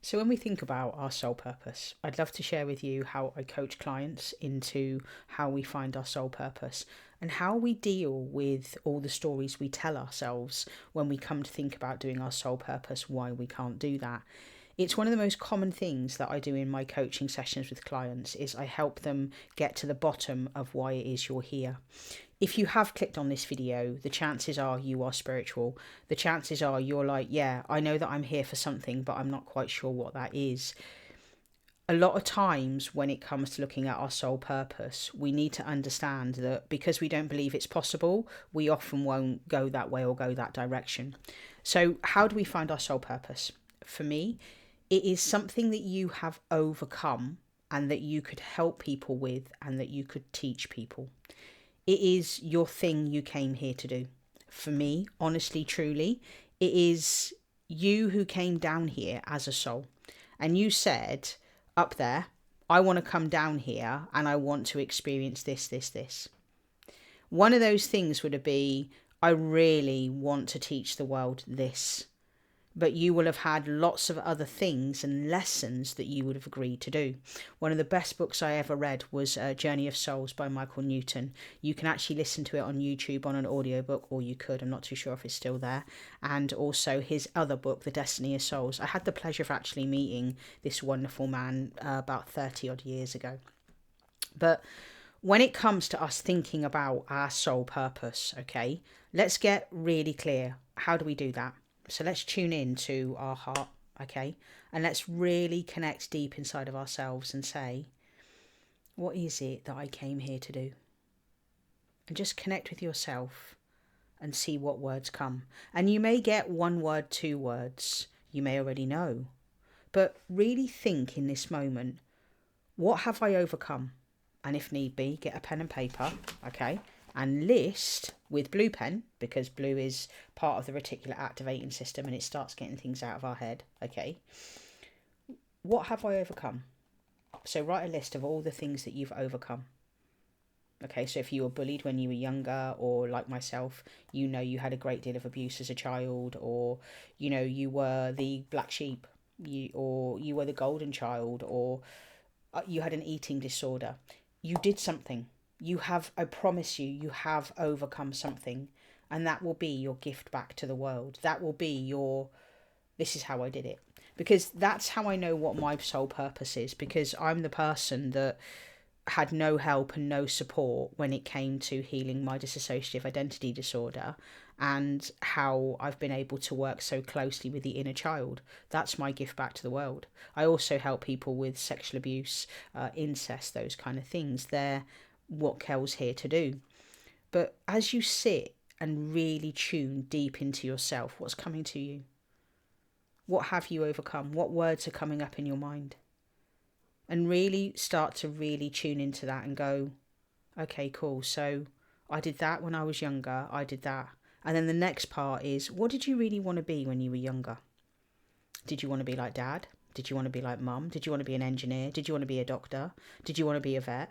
So, when we think about our soul purpose, I'd love to share with you how I coach clients into how we find our soul purpose and how we deal with all the stories we tell ourselves when we come to think about doing our soul purpose, why we can't do that. It's one of the most common things that I do in my coaching sessions with clients is I help them get to the bottom of why it is you're here. If you have clicked on this video, the chances are you are spiritual. The chances are you're like, yeah, I know that I'm here for something, but I'm not quite sure what that is. A lot of times when it comes to looking at our soul purpose, we need to understand that because we don't believe it's possible, we often won't go that way or go that direction. So how do we find our soul purpose? For me, it is something that you have overcome and that you could help people with and that you could teach people. It is your thing you came here to do. For me, honestly, truly, it is you who came down here as a soul. And you said up there, I want to come down here and I want to experience this. One of those things would be, I really want to teach the world this. But you will have had lots of other things and lessons that you would have agreed to do. One of the best books I ever read was Journey of Souls by Michael Newton. You can actually listen to it on YouTube on an audiobook, or you could, I'm not too sure if it's still there. And also his other book, The Destiny of Souls. I had the pleasure of actually meeting this wonderful man about 30 odd years ago. But when it comes to us thinking about our soul purpose, okay, let's get really clear. How do we do that? So let's tune in to our heart, okay? And let's really connect deep inside of ourselves and say, what is it that I came here to do? And just connect with yourself and see what words come. And you may get one word, two words, you may already know. But really think in this moment, what have I overcome? And if need be, get a pen and paper, okay? And list with blue pen, because blue is part of the reticular activating system and it starts getting things out of our head, okay? What have I overcome? So write a list of all the things that you've overcome. Okay, so if you were bullied when you were younger, or like myself, you know you had a great deal of abuse as a child, or, you know, you were the black sheep, or you were the golden child, or you had an eating disorder. You did something. You have, I promise you, you have overcome something. And that will be your gift back to the world. That will be your, this is how I did it. Because that's how I know what my soul purpose is. Because I'm the person that had no help and no support when it came to healing my dissociative identity disorder, and how I've been able to work so closely with the inner child. That's my gift back to the world. I also help people with sexual abuse, incest, those kind of things. They're what Kel's here to do. But as you sit and really tune deep into yourself, what's coming to you? What have you overcome? What words are coming up in your mind? And really start to really tune into that and go, okay, cool. So I did that when I was younger. I did that. And then the next part is, what did you really want to be when you were younger? Did you want to be like dad? Did you want to be like mum? Did you want to be an engineer? Did you want to be a doctor? Did you want to be a vet?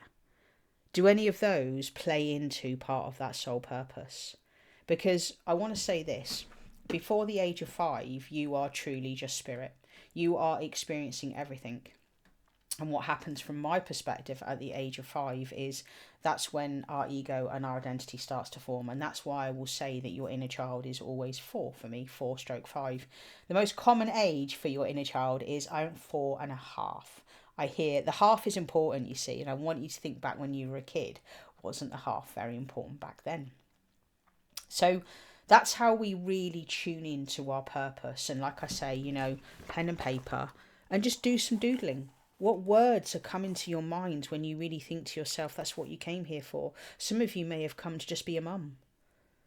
Do any of those play into part of that soul purpose? Because I want to say this, before the age of 5, you are truly just spirit. You are experiencing everything. And what happens from my perspective at the age of 5 is that's when our ego and our identity starts to form. And that's why I will say that your inner child is always 4 for me, 4/5. The most common age for your inner child is 4.5. I hear the half is important, you see, and I want you to think back when you were a kid. Wasn't the half very important back then? So that's how we really tune into our purpose. And like I say, you know, pen and paper, and just do some doodling. What words are coming to your mind when you really think to yourself, that's what you came here for? Some of you may have come to just be a mum.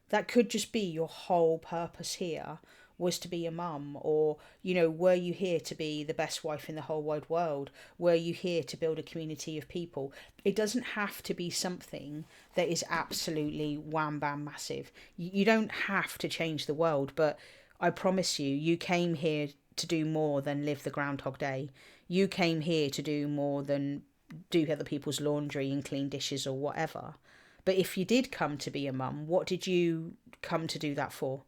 That could just be your whole purpose here, was to be a mum. Or, you know, were you here to be the best wife in the whole wide world? Were you here to build a community of people? It doesn't have to be something that is absolutely wham bam massive. You don't have to change the world, but I promise you, you came here to do more than live the Groundhog Day. You came here to do more than do other people's laundry and clean dishes or whatever. But if you did come to be a mum, what did you come to do that for?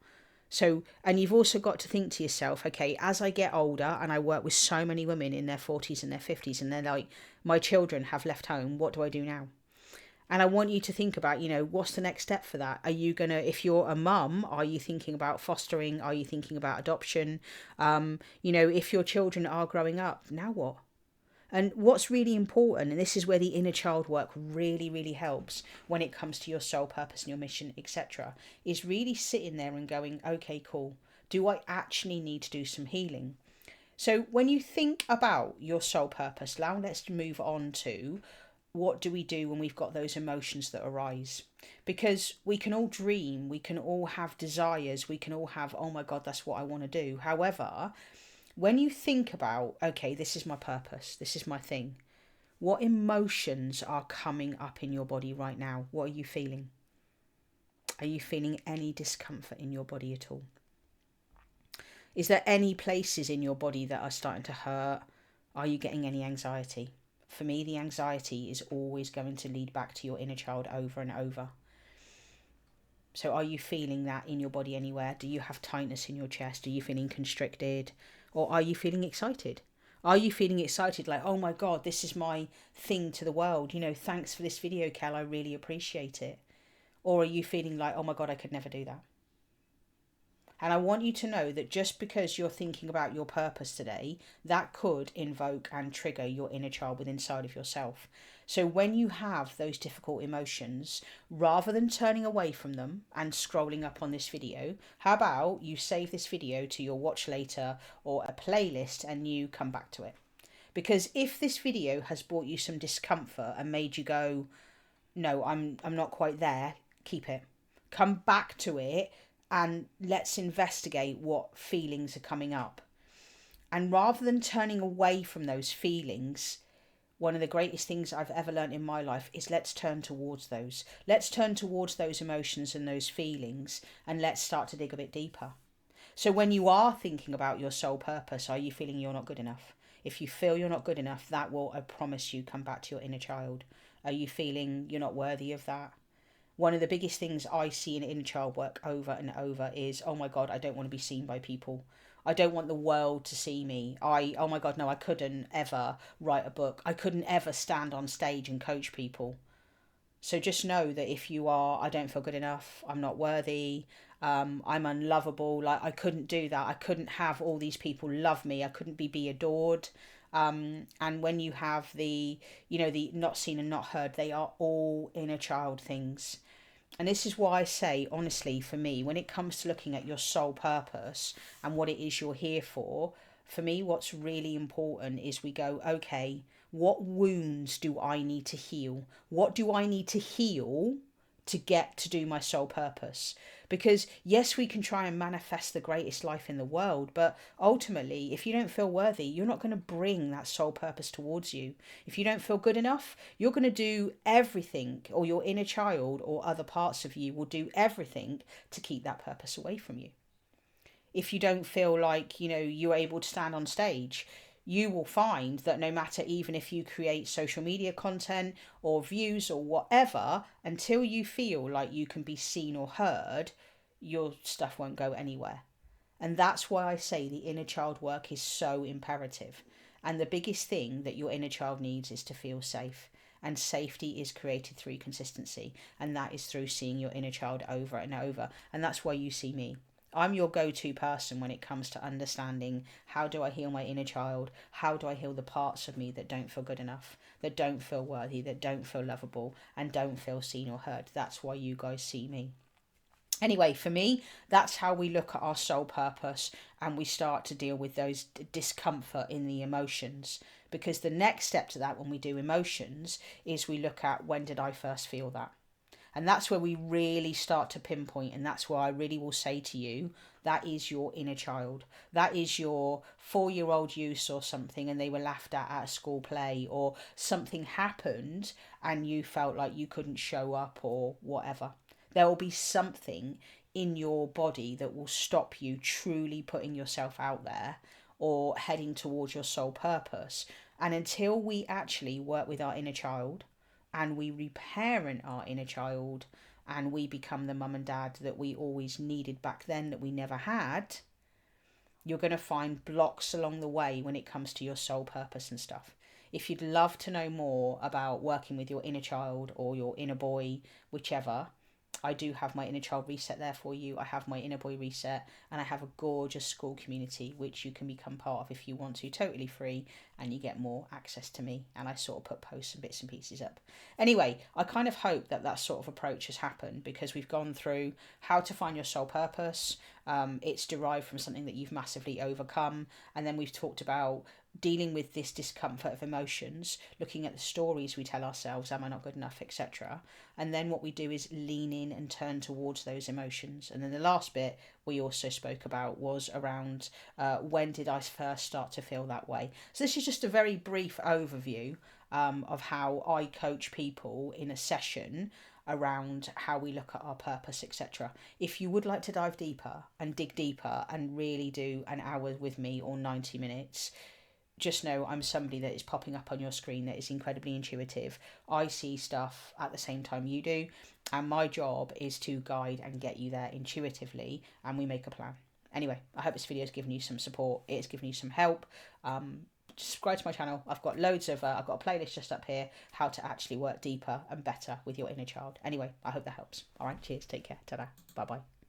So, and you've also got to think to yourself, okay, as I get older, and I work with so many women in their 40s and their 50s, and they're like, my children have left home, what do I do now? And I want you to think about, what's the next step for that? Are you going to, if you're a mum, are you thinking about fostering? Are you thinking about adoption? If your children are growing up, now what? And what's really important, and this is where the inner child work really, really helps when it comes to your soul purpose and your mission, etc., is really sitting there and going, okay, cool. Do I actually need to do some healing? So when you think about your soul purpose, now let's move on to what do we do when we've got those emotions that arise? Because we can all dream, we can all have desires, we can all have, oh my God, that's what I want to do. However, when you think about, okay, this is my purpose, this is my thing, what emotions are coming up in your body right now? What are you feeling? Are you feeling any discomfort in your body at all? Is there any places in your body that are starting to hurt? Are you getting any anxiety? For me, the anxiety is always going to lead back to your inner child over and over. So are you feeling that in your body anywhere? Do you have tightness in your chest? Are you feeling constricted? Or are you feeling excited? Are you feeling excited like, oh my God, this is my thing to the world. Thanks for this video, Cal. I really appreciate it. Or are you feeling like, oh my God, I could never do that? And I want you to know that just because you're thinking about your purpose today, that could invoke and trigger your inner child within inside of yourself. So when you have those difficult emotions, rather than turning away from them and scrolling up on this video, how about you save this video to your watch later or a playlist and you come back to it? Because if this video has brought you some discomfort and made you go, no, I'm not quite there, keep it. Come back to it and let's investigate what feelings are coming up. And rather than turning away from those feelings, one of the greatest things I've ever learned in my life is let's turn towards those. Let's turn towards those emotions and those feelings and let's start to dig a bit deeper. So when you are thinking about your soul purpose, are you feeling you're not good enough? If you feel you're not good enough, that will, I promise you, come back to your inner child. Are you feeling you're not worthy of that? One of the biggest things I see in inner child work over and over is, oh my God, I don't want to be seen by people. I don't want the world to see me. Oh my God, no, I couldn't ever write a book. I couldn't ever stand on stage and coach people. So just know that if you are, I don't feel good enough, I'm not worthy, I'm unlovable, like I couldn't do that. I couldn't have all these people love me. I couldn't be adored. And when you have the not seen and not heard, they are all inner child things. And this is why I say, honestly, for me, when it comes to looking at your soul purpose and what it is you're here for me, what's really important is we go, okay, what wounds do I need to heal? What do I need to heal to get to do my soul purpose? Because yes, we can try and manifest the greatest life in the world, but ultimately, if you don't feel worthy, you're not going to bring that soul purpose towards you. If you don't feel good enough, you're going to do everything, or your inner child or other parts of you will do everything to keep that purpose away from you. If you don't feel like, you're able to stand on stage, you will find that no matter, even if you create social media content or views or whatever, until you feel like you can be seen or heard, your stuff won't go anywhere. And that's why I say the inner child work is so imperative. And the biggest thing that your inner child needs is to feel safe. And safety is created through consistency. And that is through seeing your inner child over and over. And that's why you see me. I'm your go-to person when it comes to understanding how do I heal my inner child? How do I heal the parts of me that don't feel good enough, that don't feel worthy, that don't feel lovable, and don't feel seen or heard? That's why you guys see me. Anyway, for me, that's how we look at our soul purpose and we start to deal with those discomfort in the emotions. Because the next step to that when we do emotions is we look at, when did I first feel that? And that's where we really start to pinpoint. And that's where I really will say to you, that is your inner child. That is your 4-year-old you saw something and they were laughed at a school play, or something happened and you felt like you couldn't show up or whatever. There will be something in your body that will stop you truly putting yourself out there or heading towards your soul purpose. And until we actually work with our inner child, and we reparent our inner child, and we become the mum and dad that we always needed back then that we never had, you're going to find blocks along the way when it comes to your soul purpose and stuff. If you'd love to know more about working with your inner child or your inner boy, whichever, I do have my inner child reset there for you. I have my inner boy reset, and I have a gorgeous Skool community which you can become part of if you want to, totally free, and you get more access to me, and I sort of put posts and bits and pieces up. Anyway, I kind of hope that that sort of approach has happened, because we've gone through how to find your soul purpose. It's derived from something that you've massively overcome, and then we've talked about dealing with this discomfort of emotions, looking at the stories we tell ourselves, am I not good enough, etc. And then what we do is lean in and turn towards those emotions. And then the last bit we also spoke about was around when did I first start to feel that way. So this is just a very brief overview of how I coach people in a session around how we look at our purpose, etc. If you would like to dive deeper and dig deeper and really do an hour with me or 90 minutes, just know I'm somebody that is popping up on your screen that is incredibly intuitive. I see stuff at the same time you do, and my job is to guide and get you there intuitively, and we make a plan. Anyway, I hope this video has given you some support. It's given you some help. Subscribe to my channel. I've got loads of, I've got a playlist just up here, how to actually work deeper and better with your inner child. Anyway, I hope that helps. All right, cheers, take care, ta-da, bye-bye.